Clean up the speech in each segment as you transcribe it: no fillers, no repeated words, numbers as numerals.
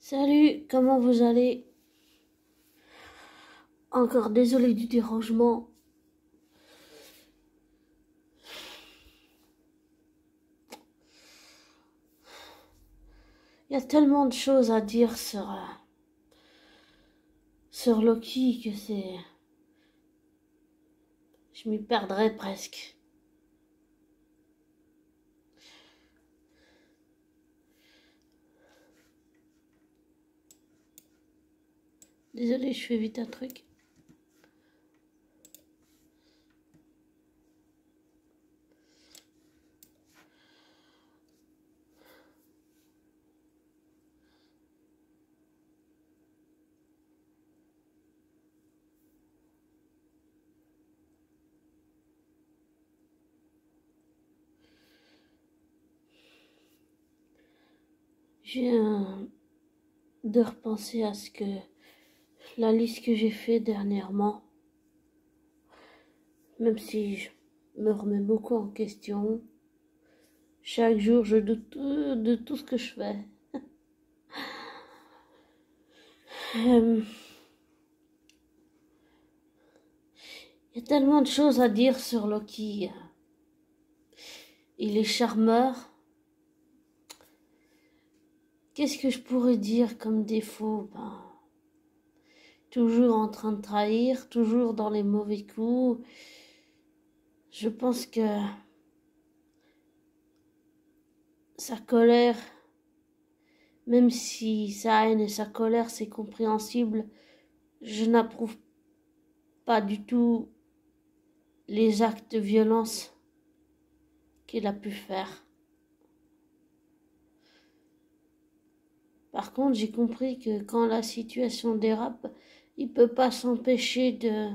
Salut, comment vous allez? Encore désolé du dérangement. Il y a tellement de choses à dire sur Loki que je m'y perdrais presque. Désolé, je fais vite un truc. Je viens de repenser à la liste que j'ai fait dernièrement. Même si je me remets beaucoup en question, chaque jour je doute de tout ce que je fais. Il y a tellement de choses à dire sur Loki. Il est charmeur. Qu'est-ce que je pourrais dire comme défaut? Toujours en train de trahir, toujours dans les mauvais coups. Je pense que sa colère, même si sa haine et sa colère c'est compréhensible, je n'approuve pas du tout les actes de violence qu'il a pu faire. Par contre, j'ai compris que quand la situation dérape, il peut pas s'empêcher de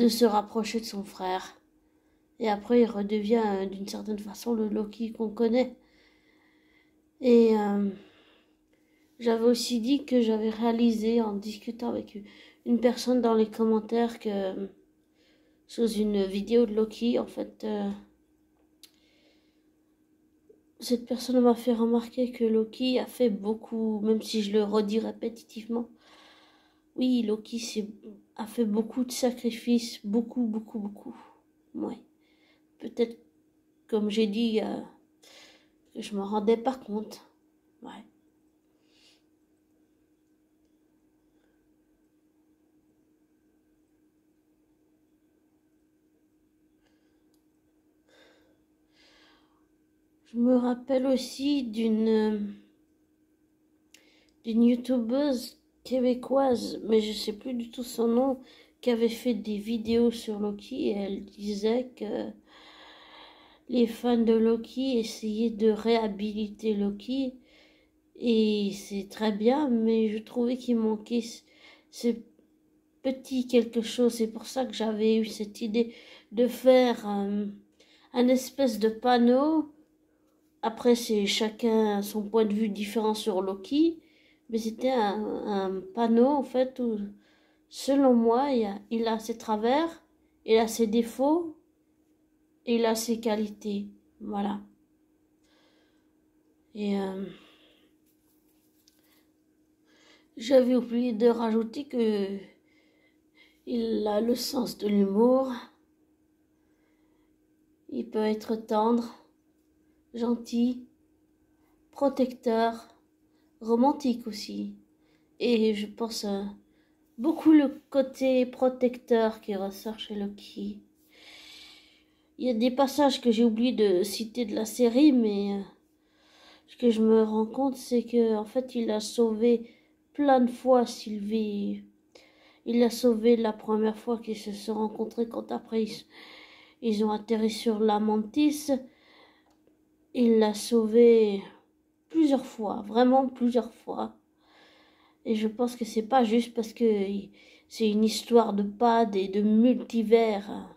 se rapprocher de son frère. Et après, il redevient d'une certaine façon le Loki qu'on connaît. Et j'avais aussi dit que j'avais réalisé en discutant avec une personne dans les commentaires que sous une vidéo de Loki, en fait, cette personne m'a fait remarquer que Loki a fait beaucoup, même si je le redis répétitivement, oui, Loki a fait beaucoup de sacrifices, beaucoup. Ouais. Peut-être, comme j'ai dit, que je me rendais pas compte. Ouais. Je me rappelle aussi d'une youtubeuse québécoise, mais je sais plus du tout son nom, qui avait fait des vidéos sur Loki et elle disait que les fans de Loki essayaient de réhabiliter Loki et c'est très bien, mais je trouvais qu'il manquait ce petit quelque chose. C'est pour ça que j'avais eu cette idée de faire un espèce de panneau. Après, c'est chacun son point de vue différent sur Loki, mais c'était un panneau en fait où, selon moi, il a ses travers, il a ses défauts, et il a ses qualités. Voilà. Et j'avais oublié de rajouter que il a le sens de l'humour, il peut être tendre, gentil, protecteur, romantique aussi. Et je pense beaucoup le côté protecteur qui ressort chez Loki. Il y a des passages que j'ai oublié de citer de la série, mais ce que je me rends compte, c'est que en fait, il a sauvé plein de fois Sylvie. Il l'a sauvé la première fois qu'ils se sont rencontrés, quand après ils ont atterri sur la Mantis. Il l'a sauvé plusieurs fois, vraiment plusieurs fois. Et je pense que c'est pas juste parce que c'est une histoire de pad et de multivers.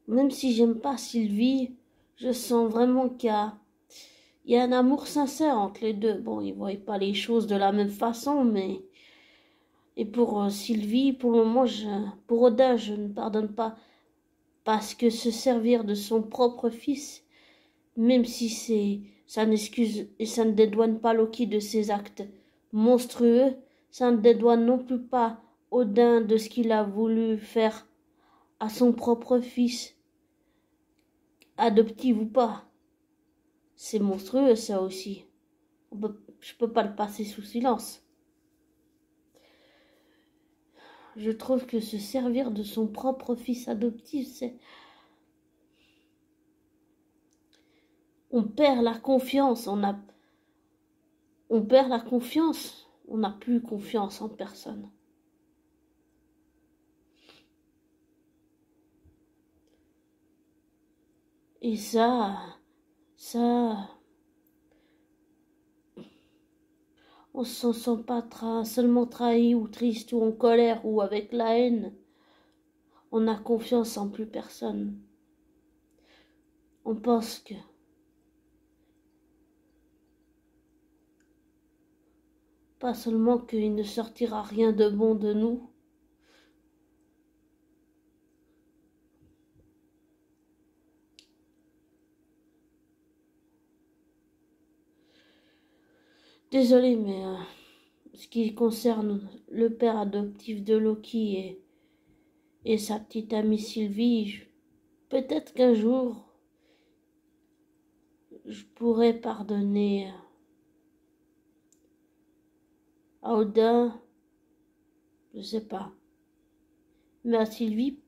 Même si j'aime pas Sylvie, je sens vraiment qu'il y a un amour sincère entre les deux. Bon, ils voient pas les choses de la même façon, mais... Et pour Sylvie, pour le moment, pour Oda, je ne pardonne pas. Parce que se servir de son propre fils, même si ça n'excuse et ça ne dédouane pas Loki de ses actes monstrueux, ça ne dédouane non plus pas Odin de ce qu'il a voulu faire à son propre fils, adoptif ou pas. C'est monstrueux ça aussi. Je peux pas le passer sous silence. Je trouve que se servir de son propre fils adoptif, c'est... On perd la confiance, on perd la confiance, on n'a plus confiance en personne. Et ça, on se sent pas seulement trahi ou triste ou en colère ou avec la haine. On a confiance en plus personne. On pense que pas seulement qu'il ne sortira rien de bon de nous, désolé, mais ce qui concerne le père adoptif de Loki et sa petite amie Sylvie, peut-être qu'un jour, je pourrais pardonner à Odin, je sais pas. Mais à Sylvie,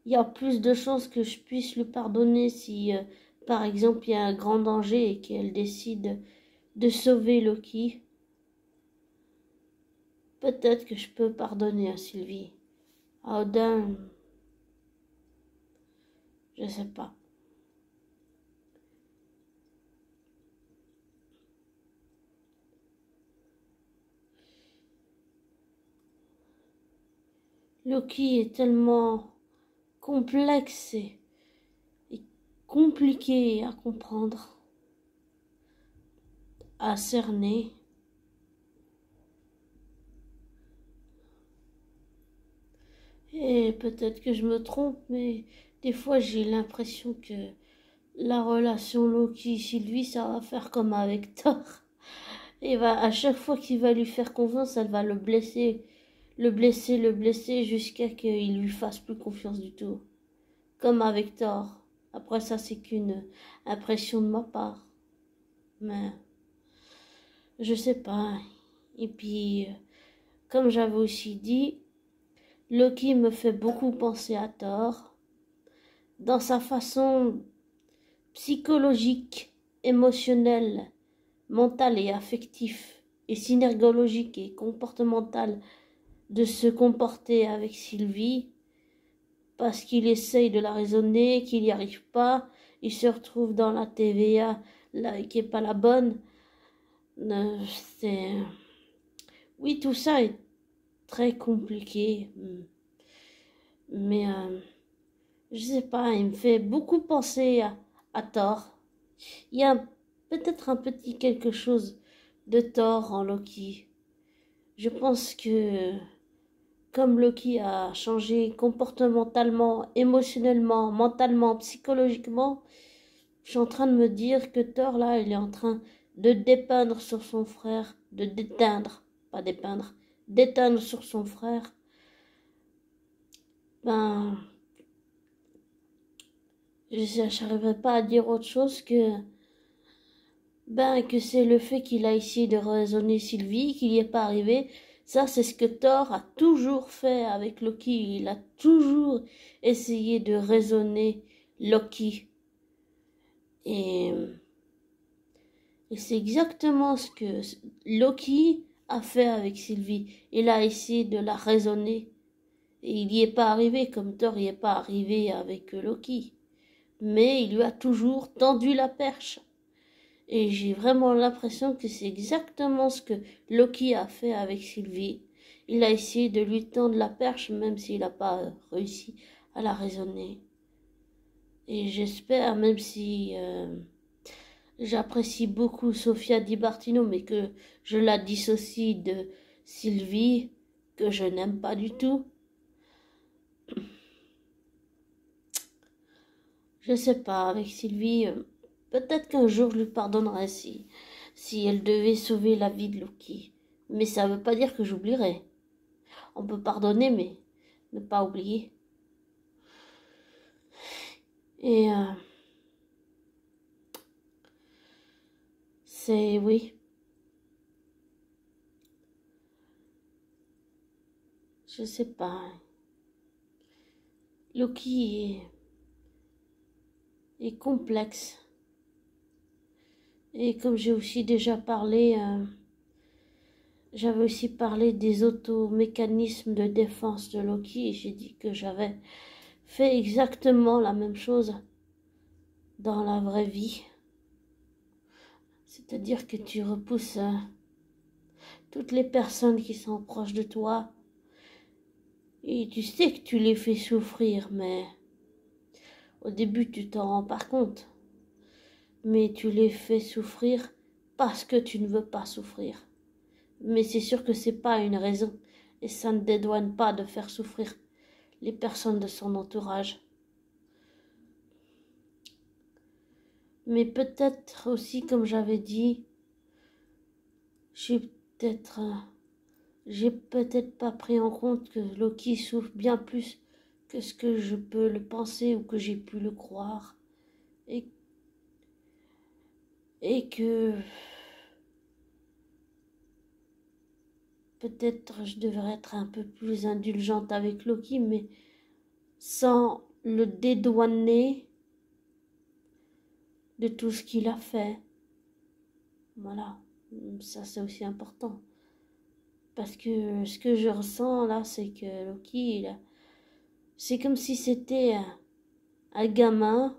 il y a plus de chances que je puisse lui pardonner si, par exemple, il y a un grand danger et qu'elle décide de sauver Loki. Peut-être que je peux pardonner à Sylvie. À Odin, je sais pas. Loki est tellement complexe et compliqué à comprendre, à cerner. Et peut-être que je me trompe, mais des fois j'ai l'impression que la relation Loki-Sylvie, ça va faire comme avec Thor. Et à chaque fois qu'il va lui faire confiance, elle va le blesser, le blesser jusqu'à qu'il lui fasse plus confiance du tout. Comme avec Thor. Après ça, c'est qu'une impression de ma part. Mais je sais pas. Et puis, comme j'avais aussi dit, Loki me fait beaucoup penser à Thor. Dans sa façon psychologique, émotionnelle, mentale et affective, et synergologique et comportementale de se comporter avec Sylvie, parce qu'il essaye de la raisonner, qu'il n'y arrive pas, il se retrouve dans la TVA là, qui n'est pas la bonne. Oui, tout ça est très compliqué, mais je sais pas, il me fait beaucoup penser à Thor. Il y a peut-être un petit quelque chose de Thor en Loki. Je pense que comme Loki a changé comportementalement, émotionnellement, mentalement, psychologiquement, je suis en train de me dire que Thor, là, il est en train de dépeindre sur son frère, de déteindre, pas dépeindre, d'éteindre sur son frère. Ben, je n'arriverai pas à dire autre chose que c'est le fait qu'il a essayé de raisonner Sylvie, qu'il n'y est pas arrivé. Ça, c'est ce que Thor a toujours fait avec Loki. Il a toujours essayé de raisonner Loki. Et c'est exactement ce que Loki a fait avec Sylvie. Il a essayé de la raisonner. Et il n'y est pas arrivé comme Thor n'y est pas arrivé avec Loki. Mais il lui a toujours tendu la perche. Et j'ai vraiment l'impression que c'est exactement ce que Loki a fait avec Sylvie. Il a essayé de lui tendre la perche, même s'il n'a pas réussi à la raisonner. Et j'espère, même si j'apprécie beaucoup Sofia Di Martino, mais que je la dissocie de Sylvie, que je n'aime pas du tout. Je sais pas, avec Sylvie... Peut-être qu'un jour je lui pardonnerai si elle devait sauver la vie de Loki. Mais ça ne veut pas dire que j'oublierai. On peut pardonner, mais ne pas oublier. Et c'est oui. Je sais pas. Loki est complexe. Et comme j'ai aussi déjà parlé, j'avais aussi parlé des automécanismes de défense de Loki. Et j'ai dit que j'avais fait exactement la même chose dans la vraie vie. C'est-à-dire que tu repousses toutes les personnes qui sont proches de toi. Et tu sais que tu les fais souffrir, mais au début tu t'en rends pas compte. Mais tu les fais souffrir parce que tu ne veux pas souffrir. Mais c'est sûr que c'est pas une raison. Et ça ne dédouane pas de faire souffrir les personnes de son entourage. Mais peut-être aussi, comme j'avais dit, j'ai peut-être pas pris en compte que Loki souffre bien plus que ce que je peux le penser ou que j'ai pu le croire. Et que peut-être je devrais être un peu plus indulgente avec Loki, mais sans le dédouaner de tout ce qu'il a fait. Voilà, ça c'est aussi important. Parce que ce que je ressens là, c'est que Loki, c'est comme si c'était un gamin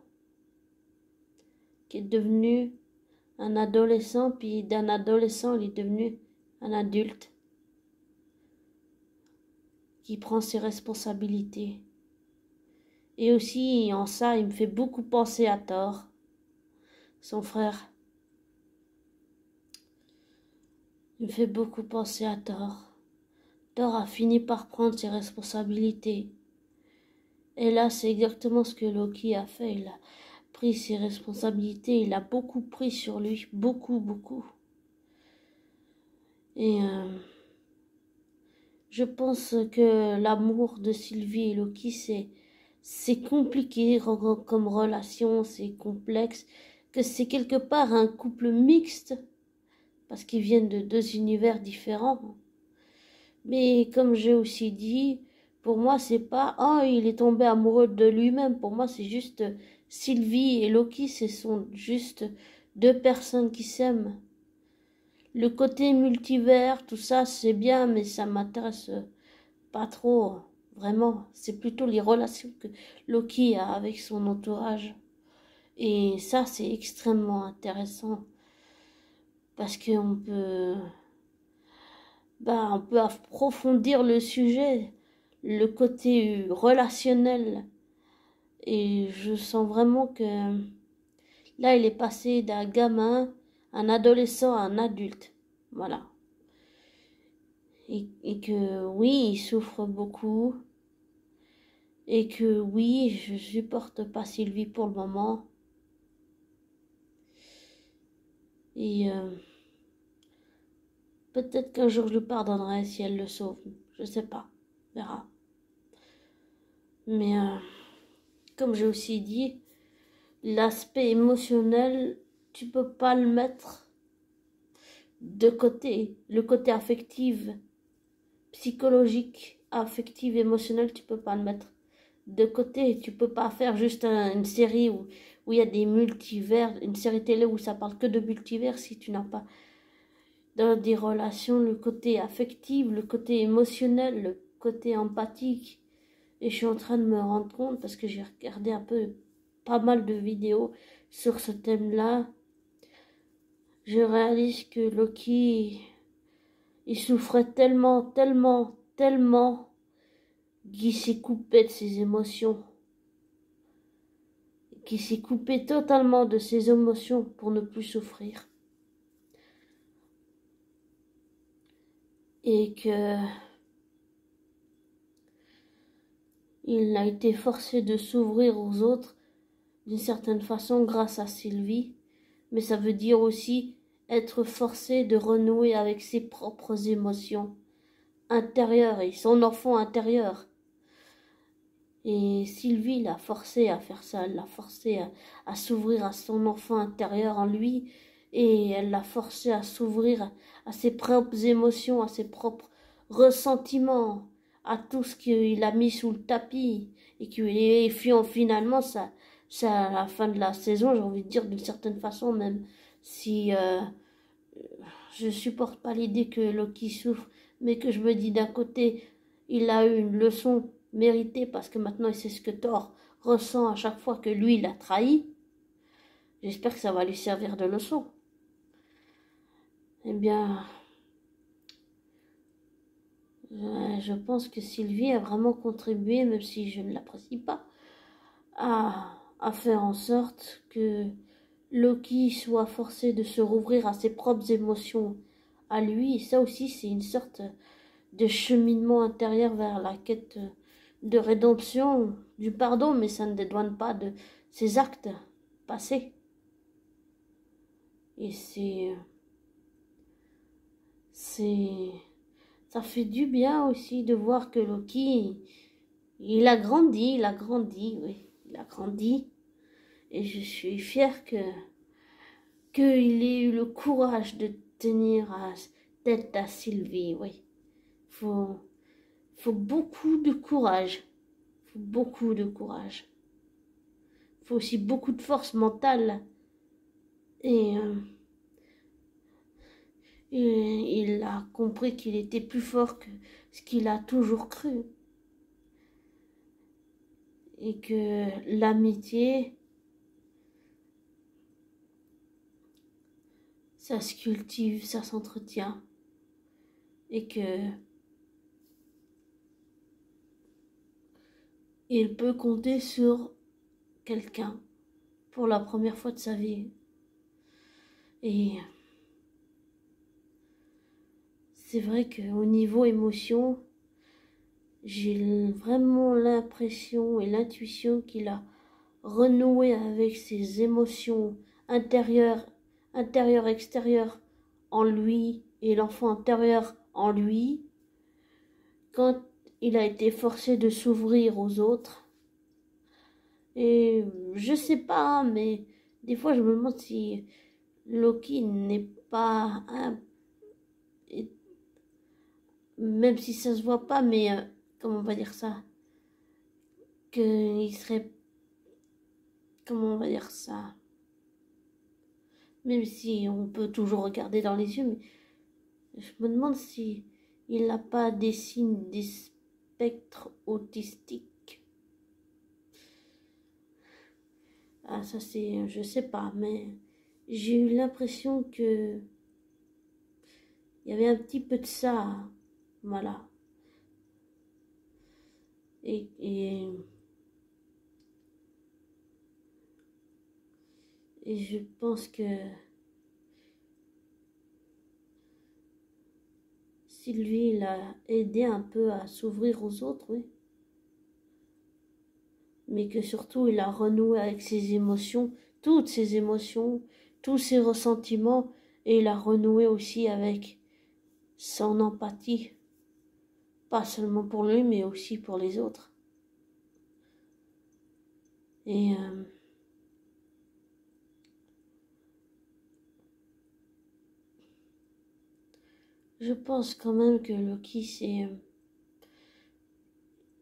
qui est devenu un adolescent, puis d'un adolescent, il est devenu un adulte qui prend ses responsabilités. Et aussi, en ça, il me fait beaucoup penser à Thor, son frère. Il me fait beaucoup penser à Thor. Thor a fini par prendre ses responsabilités. Et là, c'est exactement ce que Loki a fait. Il a pris ses responsabilités. Il a beaucoup pris sur lui. Beaucoup, beaucoup. Et je pense que l'amour de Sylvie et Loki, c'est compliqué comme relation. C'est complexe. Que c'est quelque part un couple mixte. Parce qu'ils viennent de deux univers différents. Mais comme j'ai aussi dit, pour moi, c'est pas « Oh, il est tombé amoureux de lui-même ». Pour moi, c'est juste Sylvie et Loki, ce sont juste deux personnes qui s'aiment. Le côté multivers, tout ça, c'est bien, mais ça m'intéresse pas trop, vraiment. C'est plutôt les relations que Loki a avec son entourage. Et ça, c'est extrêmement intéressant. Parce qu'on peut... on peut approfondir le sujet, le côté relationnel. Et je sens vraiment que là, il est passé d'un gamin, un adolescent à un adulte. Voilà. Et que oui, il souffre beaucoup. Et que oui, je supporte pas Sylvie pour le moment. Et peut-être qu'un jour je lui pardonnerai si elle le sauve. Je sais pas. On verra. Mais comme j'ai aussi dit, l'aspect émotionnel, tu peux pas le mettre de côté. Le côté affectif, psychologique, affectif, émotionnel, tu peux pas le mettre de côté. Tu peux pas faire juste une série où il y a des multivers, une série télé où ça parle que de multivers si tu n'as pas dans des relations le côté affectif, le côté émotionnel, le côté empathique. Et je suis en train de me rendre compte, parce que j'ai regardé pas mal de vidéos sur ce thème-là, je réalise que Loki, il souffrait tellement, tellement, tellement qu'il s'est coupé de ses émotions. Qu'il s'est coupé totalement de ses émotions pour ne plus souffrir. Et que il a été forcé de s'ouvrir aux autres d'une certaine façon grâce à Sylvie. mais ça veut dire aussi être forcé de renouer avec ses propres émotions intérieures et son enfant intérieur. Et Sylvie l'a forcé à faire ça, elle l'a forcé à s'ouvrir à son enfant intérieur en lui, et elle l'a forcé à s'ouvrir à ses propres émotions, à ses propres ressentiments, à tout ce qu'il a mis sous le tapis, et finalement, à la fin de la saison, j'ai envie de dire d'une certaine façon, même si je supporte pas l'idée que Loki souffre, mais que je me dis d'un côté, il a eu une leçon méritée parce que maintenant il sait ce que Thor ressent à chaque fois que lui l'a trahi. J'espère que ça va lui servir de leçon. Eh bien, je pense que Sylvie a vraiment contribué, même si je ne l'apprécie pas, à faire en sorte que Loki soit forcé de se rouvrir à ses propres émotions à lui. Et ça aussi, c'est une sorte de cheminement intérieur vers la quête de rédemption, du pardon, mais ça ne dédouane pas de ses actes passés. Et ça fait du bien aussi de voir que Loki, il a grandi, oui, il a grandi. Et je suis fière qu'il ait eu le courage de tenir tête à Sylvie, oui. Faut beaucoup de courage. Faut beaucoup de courage. Faut aussi beaucoup de force mentale. Et il a compris qu'il était plus fort que ce qu'il a toujours cru. Et que l'amitié, ça se cultive, ça s'entretient. Et que il peut compter sur quelqu'un pour la première fois de sa vie. Et c'est vrai qu'au niveau émotion, j'ai vraiment l'impression et l'intuition qu'il a renoué avec ses émotions intérieures, extérieures en lui et l'enfant intérieur en lui quand il a été forcé de s'ouvrir aux autres. Et je sais pas, mais des fois je me demande si Loki n'est pas un... Même si ça se voit pas, mais comment on va dire ça? Qu'il serait... Comment on va dire ça? Même si on peut toujours regarder dans les yeux, mais je me demande si il n'a pas des signes des spectres autistiques. Ah, ça c'est... Je sais pas, mais j'ai eu l'impression que... Il y avait un petit peu de ça, voilà. Et je pense que Sylvie l'a aidé un peu à s'ouvrir aux autres, oui. Mais que surtout il a renoué avec ses émotions, toutes ses émotions, tous ses ressentiments, et il a renoué aussi avec son empathie, pas seulement pour lui, mais aussi pour les autres. Et je pense quand même que Loki, c'est...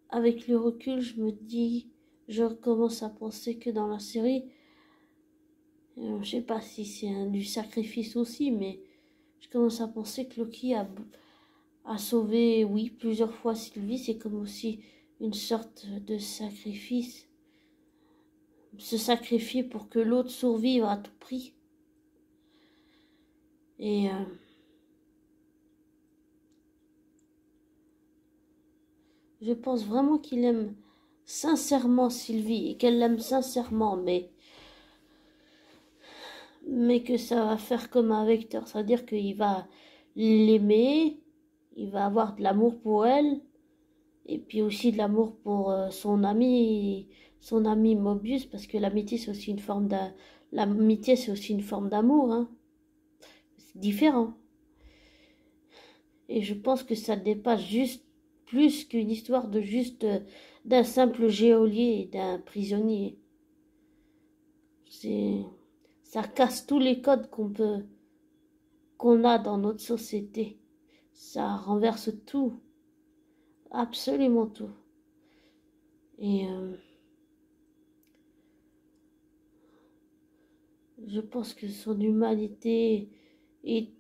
avec le recul, je me dis, je recommence à penser que dans la série, je sais pas si c'est du sacrifice aussi, mais je commence à penser que Loki a sauvé, oui, plusieurs fois Sylvie. C'est comme aussi une sorte de sacrifice. Se sacrifier pour que l'autre survive à tout prix. Et je pense vraiment qu'il aime sincèrement Sylvie et qu'elle l'aime sincèrement, mais que ça va faire comme un vecteur, c'est-à-dire qu'il va l'aimer, il va avoir de l'amour pour elle, et puis aussi de l'amour pour son ami, son ami Mobius, parce que l'amitié c'est aussi une forme l'amitié c'est aussi une forme d'amour, hein. C'est différent. Et je pense que ça dépasse juste plus qu'une histoire de juste d'un simple geôlier et d'un prisonnier. Ça casse tous les codes qu'on a dans notre société. Ça renverse tout, absolument tout. Et je pense que son humanité et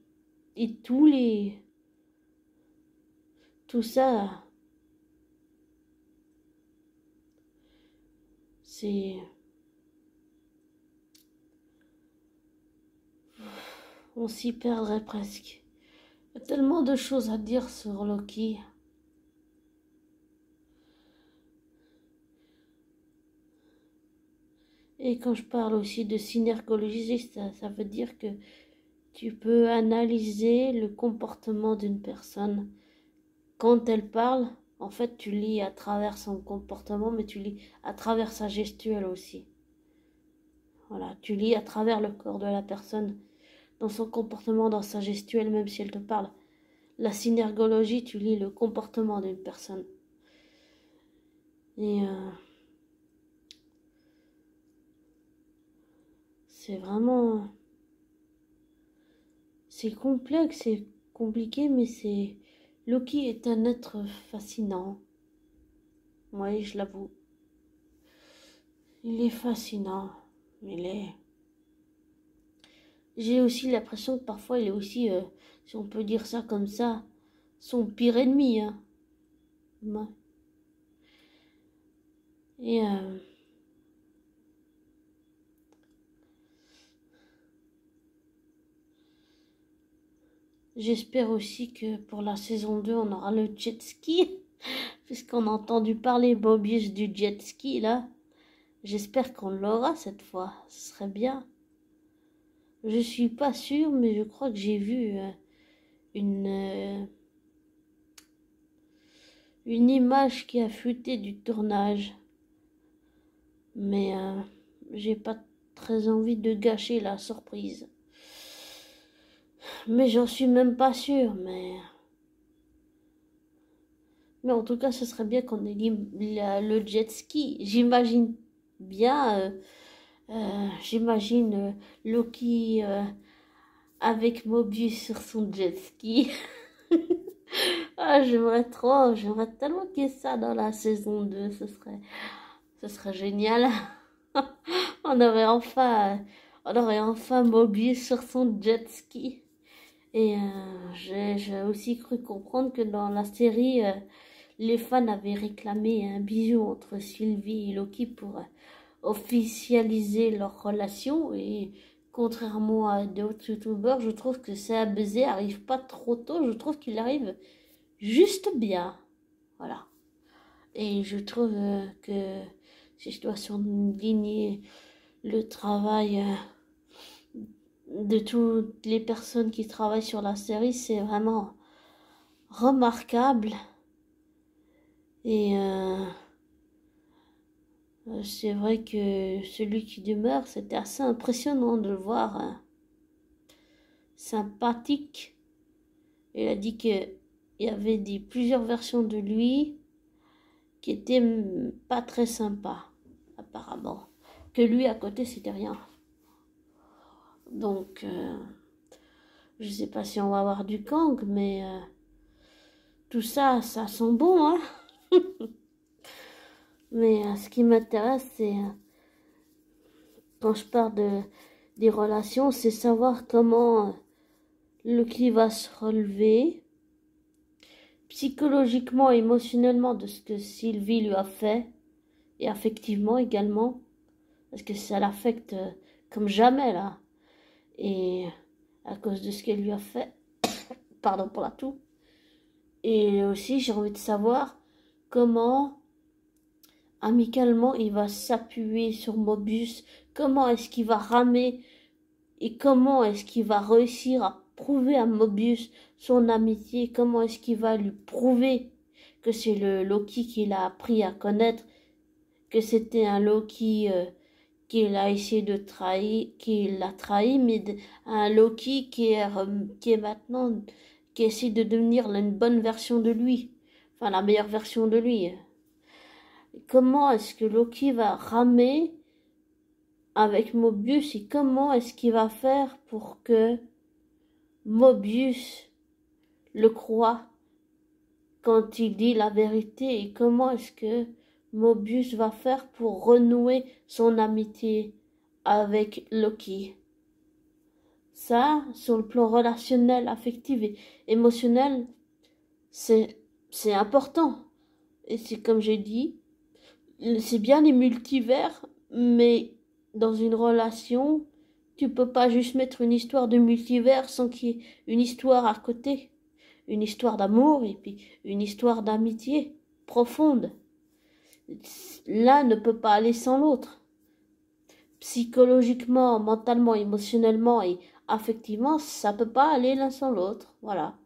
tout ça, c'est, on s'y perdrait presque. Il y a tellement de choses à dire sur Loki. Et quand je parle aussi de synergologie, ça veut dire que tu peux analyser le comportement d'une personne. Quand elle parle, en fait, tu lis à travers son comportement, mais tu lis à travers sa gestuelle aussi. Voilà, tu lis à travers le corps de la personne, dans son comportement, dans sa gestuelle, même si elle te parle. La synergologie, tu lis le comportement d'une personne. Et c'est vraiment... C'est complexe, c'est compliqué, mais c'est... Loki est un être fascinant. Oui, je l'avoue. Il est fascinant. J'ai aussi l'impression que parfois il est aussi, si on peut dire ça comme ça, son pire ennemi, hein. Ouais. Et j'espère aussi que pour la saison 2, on aura le jet ski. Puisqu'on a entendu parler Mobius du jet ski, là. J'espère qu'on l'aura cette fois. Ce serait bien. Je suis pas sûre, mais je crois que j'ai vu une image qui a fuité du tournage. Mais j'ai pas très envie de gâcher la surprise. Mais j'en suis même pas sûre, mais en tout cas, ce serait bien qu'on ait le jet ski. J'imagine bien, j'imagine Loki avec Mobius sur son jet ski. Ah, j'aimerais tellement qu'il y ait ça dans la saison 2, ce serait génial. on aurait enfin Mobius sur son jet ski. Et j'ai aussi cru comprendre que dans la série, les fans avaient réclamé un bisou entre Sylvie et Loki pour officialiser leur relation. Et contrairement à d'autres youtubeurs, je trouve que ça baiser arrive pas trop tôt. Je trouve qu'il arrive juste bien. Voilà. Et je trouve que si je dois souligner le travail de toutes les personnes qui travaillent sur la série, c'est vraiment remarquable. Et c'est vrai que celui qui demeure, c'était assez impressionnant de le voir, hein, sympathique. Il a dit qu'il y avait plusieurs versions de lui qui étaient pas très sympas, apparemment. Que lui, à côté, c'était rien. Donc, je sais pas si on va avoir du Kang, mais tout ça, ça sent bon, hein. Mais ce qui m'intéresse, c'est, quand je parle des relations, c'est savoir comment Loki va se relever psychologiquement, émotionnellement de ce que Sylvie lui a fait, et affectivement également, parce que ça l'affecte comme jamais là, et à cause de ce qu'elle lui a fait, pardon pour la toux. Et aussi j'ai envie de savoir comment amicalement il va s'appuyer sur Mobius, comment est-ce qu'il va ramer et comment est-ce qu'il va réussir à prouver à Mobius son amitié, comment est-ce qu'il va lui prouver que c'est le Loki qu'il a appris à connaître que c'était un Loki qu'il a essayé de trahir, qu'il l'a trahi, mais un Loki qui est maintenant, qui essaie de devenir une bonne version de lui, enfin la meilleure version de lui. Comment est-ce que Loki va ramer avec Mobius et comment est-ce qu'il va faire pour que Mobius le croit quand il dit la vérité et comment est-ce que Mobius va faire pour renouer son amitié avec Loki. Ça, sur le plan relationnel, affectif et émotionnel, c'est important. Et c'est comme j'ai dit, c'est bien les multivers, mais dans une relation, tu peux pas juste mettre une histoire de multivers sans qu'il y ait une histoire à côté. Une histoire d'amour et puis une histoire d'amitié profonde. L'un ne peut pas aller sans l'autre. Psychologiquement, mentalement, émotionnellement et affectivement, ça peut pas aller l'un sans l'autre. Voilà.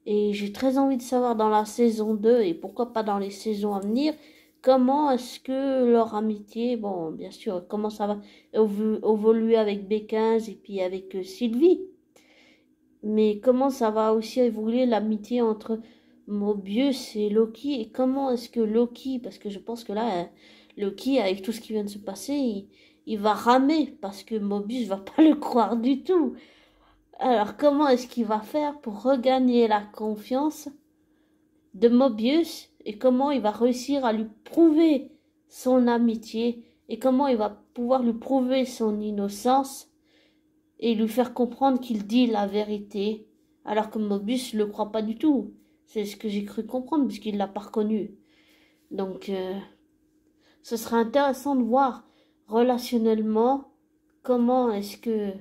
Et j'ai très envie de savoir dans la saison 2 et pourquoi pas dans les saisons à venir, comment est-ce que leur amitié, bon, bien sûr, comment ça va évoluer avec B15 et puis avec Sylvie. Mais comment ça va aussi évoluer l'amitié entre Mobius et Loki et comment est-ce que Loki, parce que je pense que là, Loki, avec tout ce qui vient de se passer, il va ramer parce que Mobius va pas le croire du tout. Alors comment est-ce qu'il va faire pour regagner la confiance de Mobius et comment il va réussir à lui prouver son amitié et comment il va pouvoir lui prouver son innocence et lui faire comprendre qu'il dit la vérité, alors que Mobius ne le croit pas du tout. C'est ce que j'ai cru comprendre, puisqu'il ne l'a pas reconnu. Donc, ce sera intéressant de voir relationnellement comment est-ce que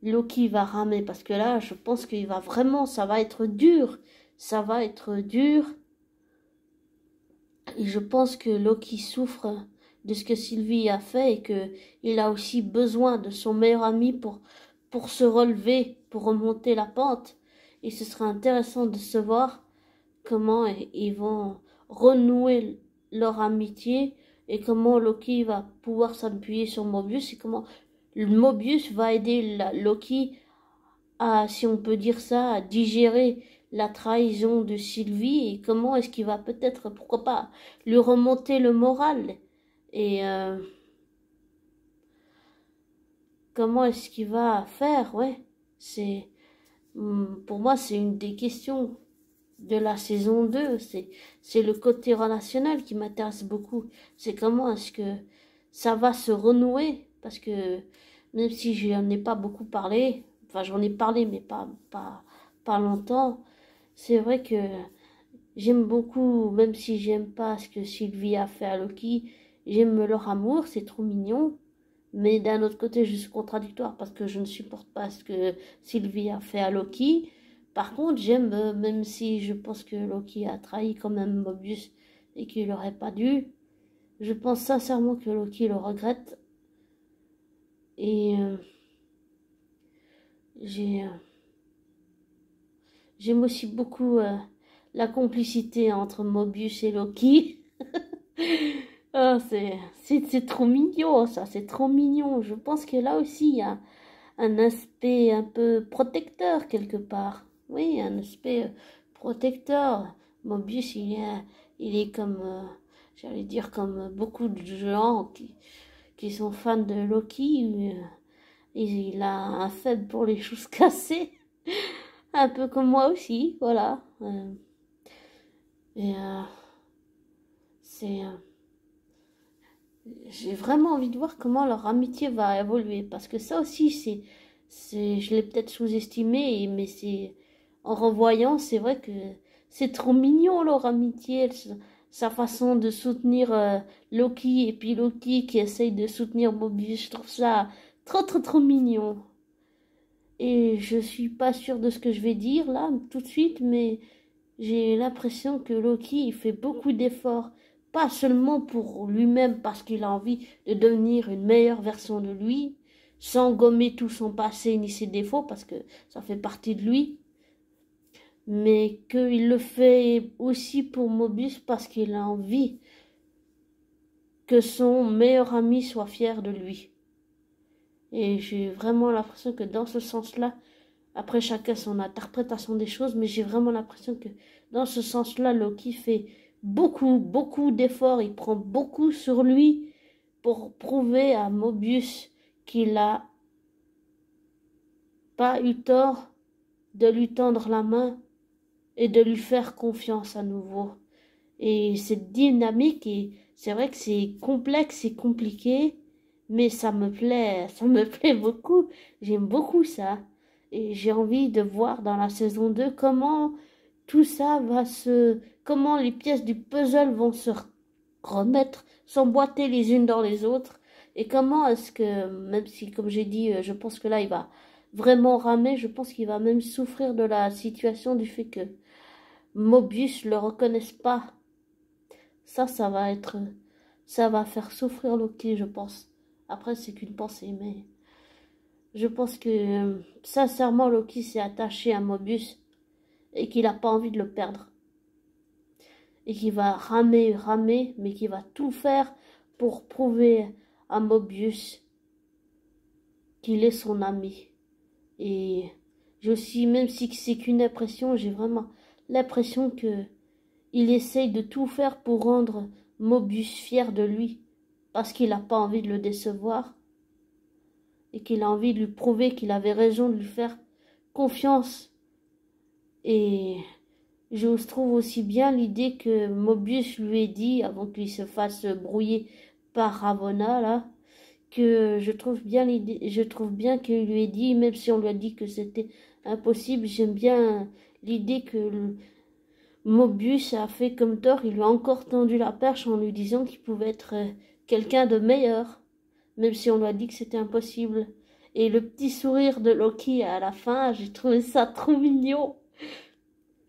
Loki va ramer, parce que là, je pense qu'il va vraiment, ça va être dur. Ça va être dur. Et je pense que Loki souffre de ce que Sylvie a fait et qu'il a aussi besoin de son meilleur ami pour se relever, pour remonter la pente. Et ce sera intéressant de se voir comment ils vont renouer leur amitié et comment Loki va pouvoir s'appuyer sur Mobius et comment Mobius va aider Loki à, si on peut dire ça, à digérer la trahison de Sylvie et comment est-ce qu'il va peut-être, pourquoi pas, lui remonter le moral et comment est-ce qu'il va faire, ouais, c'est, pour moi, c'est une des questions de la saison 2, c'est le côté relationnel qui m'intéresse beaucoup, c'est comment est-ce que ça va se renouer, parce que même si j'en ai pas beaucoup parlé, enfin j'en ai parlé mais pas longtemps, c'est vrai que j'aime beaucoup, même si j'aime pas ce que Sylvie a fait à Loki, j'aime leur amour, c'est trop mignon. Mais d'un autre côté, je suis contradictoire parce que je ne supporte pas ce que Sylvie a fait à Loki. Par contre, j'aime, même si je pense que Loki a trahi quand même Mobius et qu'il n'aurait pas dû, je pense sincèrement que Loki le regrette. Et j'aime aussi beaucoup la complicité entre Mobius et Loki. Oh, c'est trop mignon, ça, c'est trop mignon. Je pense que là aussi, il y a un aspect un peu protecteur quelque part. Oui, un aspect protecteur. Mobius, il est comme, j'allais dire, comme beaucoup de gens qui sont fans de Loki. Il a un faible pour les choses cassées. Un peu comme moi aussi, voilà. Et c'est... j'ai vraiment envie de voir comment leur amitié va évoluer parce que ça aussi je l'ai peut-être sous-estimé mais c'est en revoyant c'est vrai que c'est trop mignon leur amitié, sa façon de soutenir Loki et puis Loki qui essaye de soutenir Mobius, je trouve ça trop mignon et je suis pas sûre de ce que je vais dire là tout de suite mais j'ai l'impression que Loki il fait beaucoup d'efforts, pas seulement pour lui-même parce qu'il a envie de devenir une meilleure version de lui, sans gommer tout son passé ni ses défauts parce que ça fait partie de lui, mais qu'il le fait aussi pour Mobius parce qu'il a envie que son meilleur ami soit fier de lui. Et j'ai vraiment l'impression que dans ce sens-là, après chacun son interprétation des choses, mais j'ai vraiment l'impression que dans ce sens-là, Loki fait beaucoup d'efforts, il prend beaucoup sur lui pour prouver à Mobius qu'il a pas eu tort de lui tendre la main et de lui faire confiance à nouveau. Et cette dynamique, et c'est vrai que c'est complexe et compliqué, mais ça me plaît beaucoup. J'aime beaucoup ça. Et j'ai envie de voir dans la saison 2 comment tout ça comment les pièces du puzzle vont se remettre, s'emboîter les unes dans les autres. Et comment est-ce que, même si, comme j'ai dit, je pense que là, il va vraiment ramer, je pense qu'il va même souffrir de la situation du fait que Mobius le reconnaisse pas. Ça va faire souffrir Loki, je pense. Après, c'est qu'une pensée, mais je pense que, sincèrement, Loki s'est attaché à Mobius et qu'il n'a pas envie de le perdre. Et qu'il va ramer, mais qu'il va tout faire pour prouver à Mobius qu'il est son ami. Et j'ai aussi, même si c'est qu'une impression, j'ai vraiment l'impression que il essaye de tout faire pour rendre Mobius fier de lui, parce qu'il n'a pas envie de le décevoir, et qu'il a envie de lui prouver qu'il avait raison de lui faire confiance. Et je trouve aussi bien l'idée que Mobius lui ait dit, avant qu'il se fasse brouiller par Ravonna, là, que je trouve bien qu'il lui ait dit, même si on lui a dit que c'était impossible, j'aime bien l'idée que Mobius a fait comme Thor, il lui a encore tendu la perche en lui disant qu'il pouvait être quelqu'un de meilleur, même si on lui a dit que c'était impossible. Et le petit sourire de Loki à la fin, j'ai trouvé ça trop mignon,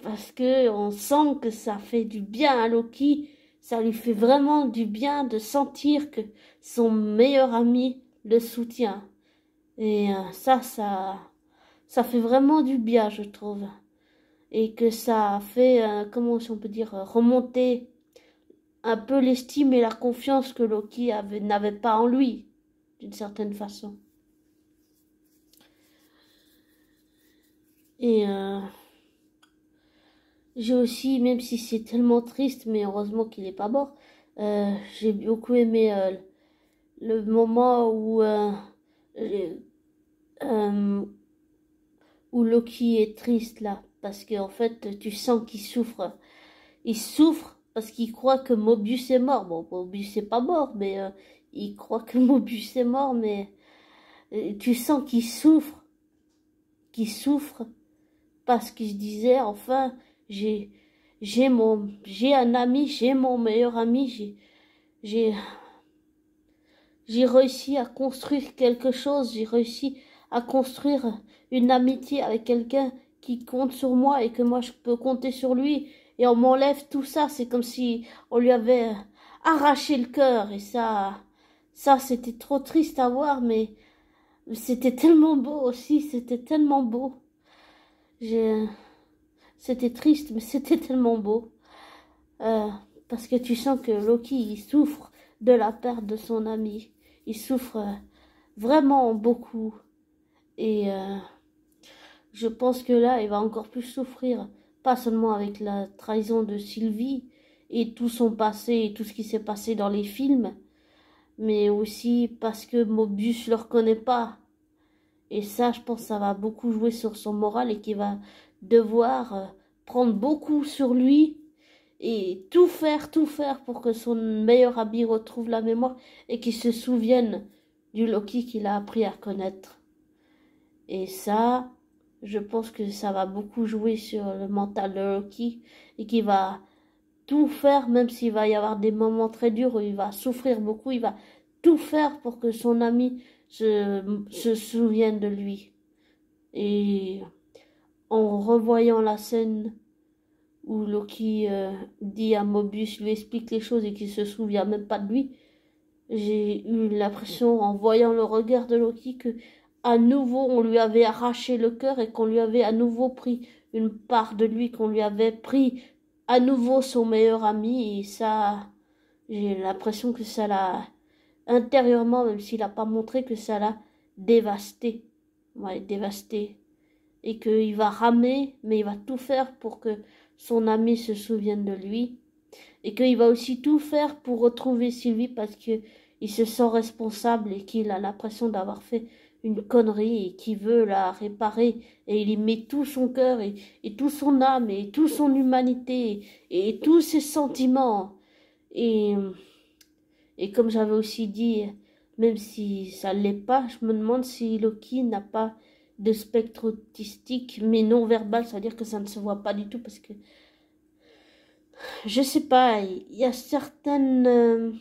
parce que on sent que ça fait du bien à Loki, ça lui fait vraiment du bien de sentir que son meilleur ami le soutient. Et ça fait vraiment du bien, je trouve. Et que ça fait, comment on peut dire, remonter un peu l'estime et la confiance que Loki n'avait pas en lui, d'une certaine façon. Et j'ai aussi, même si c'est tellement triste, mais heureusement qu'il n'est pas mort, j'ai beaucoup aimé le moment euh, où Loki est triste là, parce qu'en fait, tu sens qu'il souffre. Il souffre parce qu'il croit que Mobius est mort. Bon, Mobius n'est pas mort, mais il croit que Mobius est mort, mais tu sens qu'il souffre parce qu'il se disait, enfin, j'ai un ami, j'ai mon meilleur ami, j'ai réussi à construire quelque chose, j'ai réussi à construire une amitié avec quelqu'un qui compte sur moi et que moi je peux compter sur lui, et on m'enlève tout ça, c'est comme si on lui avait arraché le cœur, et ça c'était trop triste à voir, mais c'était tellement beau aussi, c'était tellement beau. C'était triste, mais c'était tellement beau. Euh, Parce que tu sens que Loki, il souffre de la perte de son ami. Il souffre vraiment beaucoup. Et je pense que là, il va encore plus souffrir. Pas seulement avec la trahison de Sylvie et tout son passé et tout ce qui s'est passé dans les films, mais aussi parce que Mobius le reconnaît pas. Et ça, je pense, ça va beaucoup jouer sur son moral et qu'il va devoir prendre beaucoup sur lui et tout faire pour que son meilleur ami retrouve la mémoire et qu'il se souvienne du Loki qu'il a appris à connaître. Et ça, je pense que ça va beaucoup jouer sur le mental de Loki et qu'il va tout faire, même s'il va y avoir des moments très durs où il va souffrir beaucoup, il va tout faire pour que son ami se souvienne de lui. Et en revoyant la scène où Loki dit à Mobius, lui explique les choses et qu'il se souvient même pas de lui, j'ai eu l'impression, en voyant le regard de Loki, que à nouveau on lui avait arraché le cœur et qu'on lui avait à nouveau pris une part de lui, qu'on lui avait pris à nouveau son meilleur ami, et J'ai l'impression que ça l'a, intérieurement, même s'il n'a pas montré, que ça l'a dévasté. Ouais, dévasté. Et qu'il va ramer, mais il va tout faire pour que son ami se souvienne de lui. Et qu'il va aussi tout faire pour retrouver Sylvie parce que il se sent responsable et qu'il a l'impression d'avoir fait une connerie et qu'il veut la réparer. Et il y met tout son cœur et toute son âme et toute son humanité et tous ses sentiments. Et, et comme j'avais aussi dit, même si ça ne l'est pas, je me demande si Loki n'a pas de spectre autistique, mais non verbal, c'est-à-dire que ça ne se voit pas du tout parce que je sais pas, il y a certains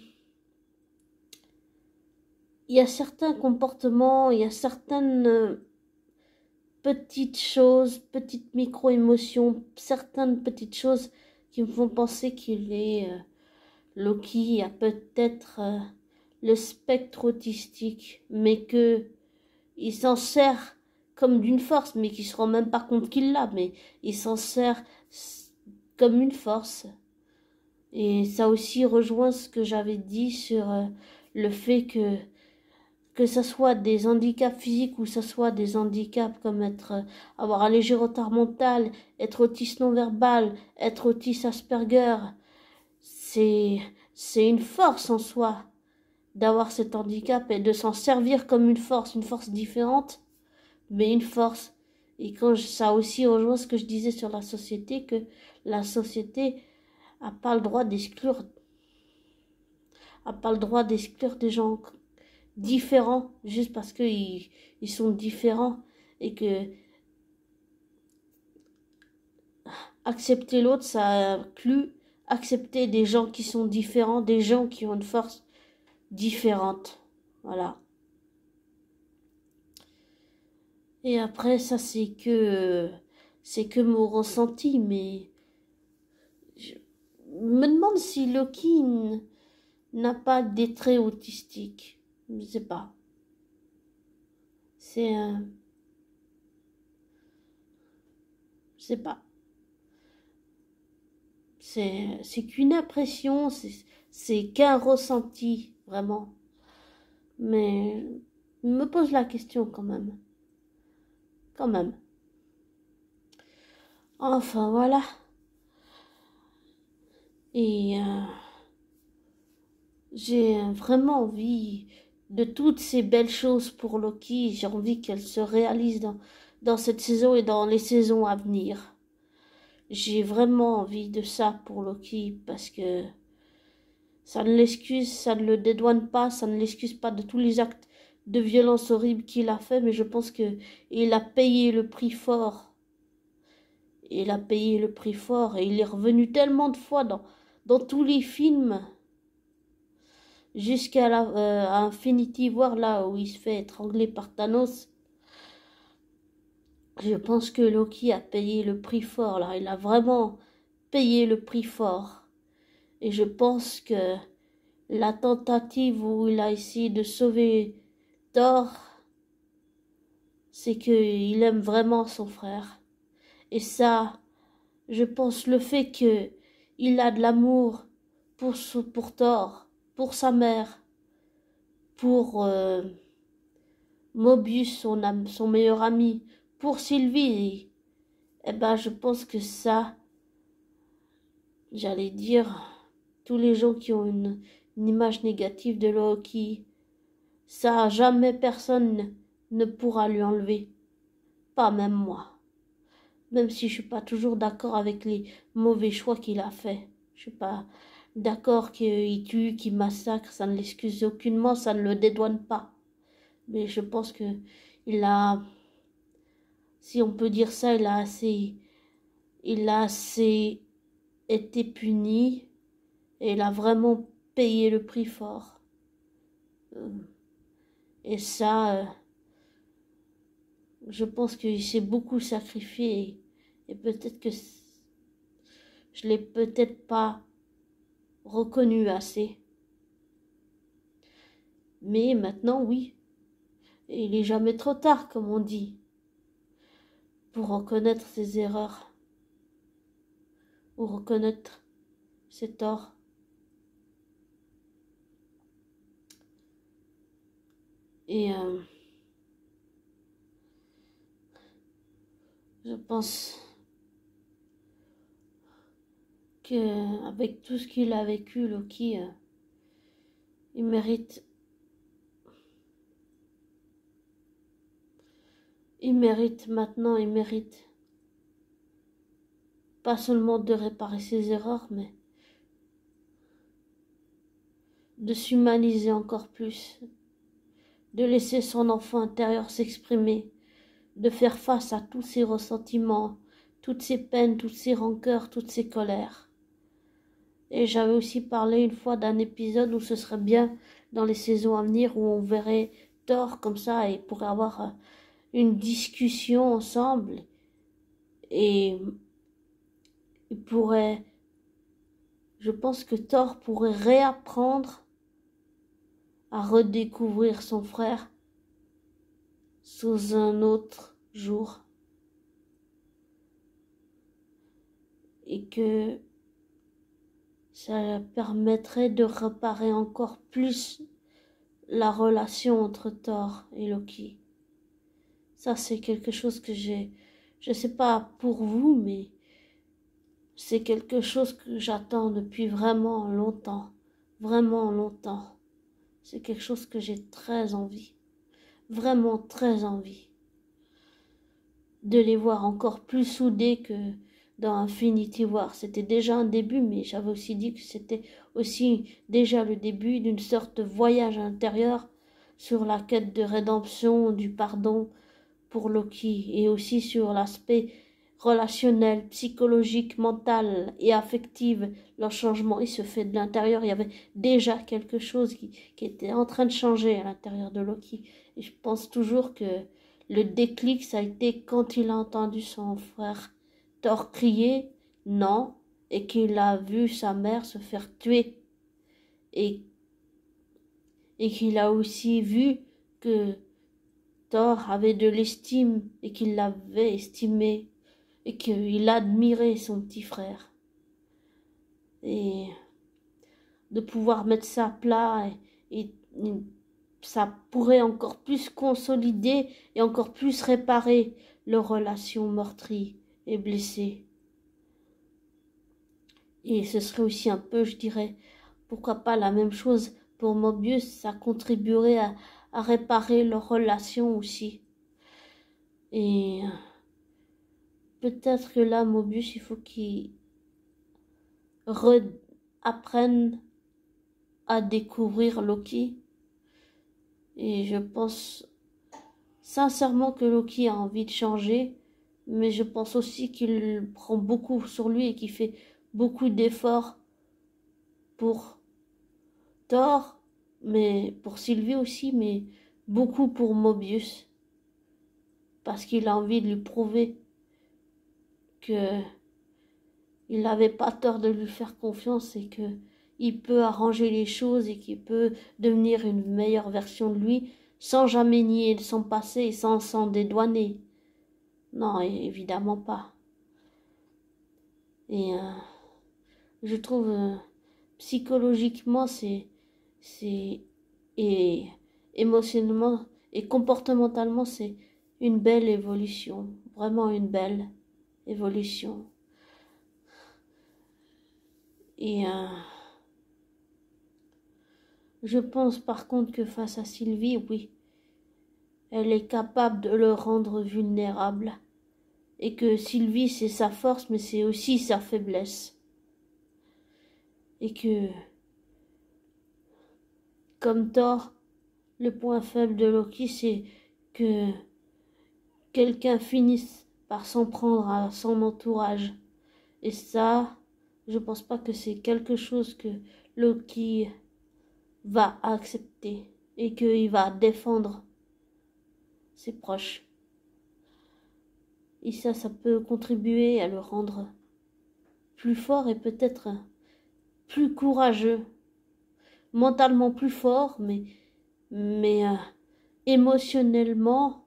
comportements, il y a certaines petites choses, petites micro-émotions, certaines petites choses qui me font penser qu'il est Loki a peut-être le spectre autistique, mais que il s'en sert comme d'une force, mais qu'il se rend même pas compte qu'il l'a, mais il s'en sert comme une force. Et ça aussi rejoint ce que j'avais dit sur le fait que ça soit des handicaps physiques ou ça soit des handicaps comme avoir un léger retard mental, être autiste non-verbal, être autiste Asperger, c'est, c'est une force en soi d'avoir cet handicap et de s'en servir comme une force différente, mais une force. Et ça aussi rejoint ce que je disais sur la société, que la société a pas le droit d'exclure, a pas le droit d'exclure des gens différents juste parce qu'ils sont différents et que accepter l'autre, ça inclut accepter des gens qui sont différents, des gens qui ont une force différente. Voilà. Et après, ça, c'est que mon ressenti, mais je me demande si Loki n'a pas des traits autistiques. Je sais pas. C'est, je sais pas. C'est qu'une impression, c'est qu'un ressenti, vraiment. Mais je me pose la question quand même. Quand même. Enfin, voilà. Et j'ai vraiment envie de toutes ces belles choses pour Loki. J'ai envie qu'elles se réalisent dans cette saison et dans les saisons à venir. J'ai vraiment envie de ça pour Loki parce que ça ne l'excuse, ça ne le dédouane pas, ça ne l'excuse pas de tous les actes de violence horribles qu'il a fait, mais je pense que il a payé le prix fort. Il a payé le prix fort et il est revenu tellement de fois dans tous les films jusqu'à à Infinity War là où il se fait étrangler par Thanos. Je pense que Loki a payé le prix fort là, il a vraiment payé le prix fort. Et je pense que la tentative où il a essayé de sauver Thor, c'est qu'il aime vraiment son frère. Et ça, je pense le fait que il a de l'amour pour Thor, pour sa mère, pour Mobius, son meilleur ami, pour Sylvie, eh ben je pense que ça, j'allais dire, tous les gens qui ont une image négative de Loki, ça jamais personne ne pourra lui enlever, pas même moi. Même si je suis pas toujours d'accord avec les mauvais choix qu'il a fait. Je suis pas d'accord qu'il tue, qu'il massacre, ça ne l'excuse aucunement, ça ne le dédouane pas. Mais je pense que il a, si on peut dire ça, il a assez été puni et il a vraiment payé le prix fort. Et ça, je pense qu'il s'est beaucoup sacrifié et peut-être que je l'ai peut-être pas reconnu assez. Mais maintenant, oui. Et il est jamais trop tard, comme on dit, pour reconnaître ses erreurs ou reconnaître ses torts. Et je pense que avec tout ce qu'il a vécu, Loki, il mérite maintenant, il mérite pas seulement de réparer ses erreurs, mais de s'humaniser encore plus, de laisser son enfant intérieur s'exprimer, de faire face à tous ses ressentiments, toutes ses peines, toutes ses rancœurs, toutes ses colères. Et j'avais aussi parlé une fois d'un épisode où ce serait bien dans les saisons à venir où on verrait Thor comme ça et pourrait avoir une discussion ensemble et il pourrait, je pense que Thor pourrait réapprendre à redécouvrir son frère sous un autre jour et que ça permettrait de réparer encore plus la relation entre Thor et Loki. Ça, c'est quelque chose que je sais pas pour vous, mais c'est quelque chose que j'attends depuis vraiment longtemps. Vraiment longtemps. C'est quelque chose que j'ai très envie. Vraiment très envie. De les voir encore plus soudés que dans Infinity War. C'était déjà un début, mais j'avais aussi dit que c'était aussi déjà le début d'une sorte de voyage intérieur sur la quête de rédemption, du pardon pour Loki, et aussi sur l'aspect relationnel, psychologique, mental et affectif. Leur changement, il se fait de l'intérieur. Il y avait déjà quelque chose qui était en train de changer à l'intérieur de Loki. Et je pense toujours que le déclic, ça a été quand il a entendu son frère Thor crier non et qu'il a vu sa mère se faire tuer et qu'il a aussi vu que Thor avait de l'estime et qu'il l'avait estimé et qu'il admirait son petit frère. Et de pouvoir mettre ça à plat et ça pourrait encore plus consolider et encore plus réparer leur relation meurtrie et blessée. Et ce serait aussi un peu, je dirais, pourquoi pas la même chose pour Mobius, ça contribuerait à réparer leur relation aussi. Et peut-être que là, Mobius, il faut qu'il apprenne à découvrir Loki. Et je pense sincèrement que Loki a envie de changer, mais je pense aussi qu'il prend beaucoup sur lui et qu'il fait beaucoup d'efforts pour Thor, mais pour Sylvie aussi, mais beaucoup pour Mobius, parce qu'il a envie de lui prouver que il n'avait pas tort de lui faire confiance et que il peut arranger les choses et qu'il peut devenir une meilleure version de lui sans jamais nier son passé et sans s'en dédouaner. Non, évidemment pas. Et je trouve psychologiquement et émotionnellement et comportementalement c'est une belle évolution, vraiment une belle évolution. Et je pense par contre que face à Sylvie, oui, elle est capable de le rendre vulnérable. Et que Sylvie, c'est sa force, mais c'est aussi sa faiblesse. Et que, comme Thor, le point faible de Loki, c'est que quelqu'un finisse par s'en prendre à son entourage. Et ça, je pense pas que c'est quelque chose que Loki va accepter et qu'il va défendre ses proches. Et ça peut contribuer à le rendre plus fort et peut-être plus courageux, mentalement plus fort, mais émotionnellement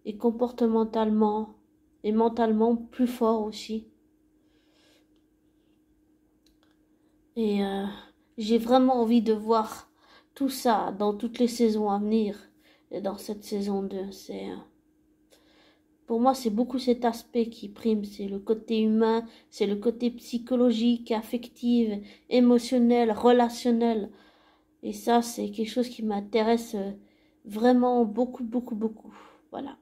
et comportementalement et mentalement plus fort aussi. Et j'ai vraiment envie de voir tout ça dans toutes les saisons à venir. dans cette saison 2. Pour moi, c'est beaucoup cet aspect qui prime. C'est le côté humain, c'est le côté psychologique, affectif, émotionnel, relationnel. Et ça, c'est quelque chose qui m'intéresse vraiment beaucoup, beaucoup, beaucoup. Voilà.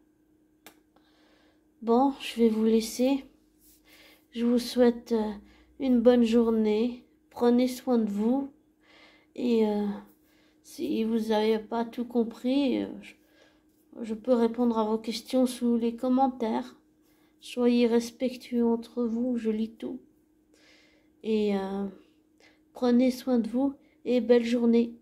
Bon, je vais vous laisser. Je vous souhaite une bonne journée. Prenez soin de vous. Et si vous n'avez pas tout compris, je peux répondre à vos questions sous les commentaires. Soyez respectueux entre vous, je lis tout. Et prenez soin de vous et belle journée.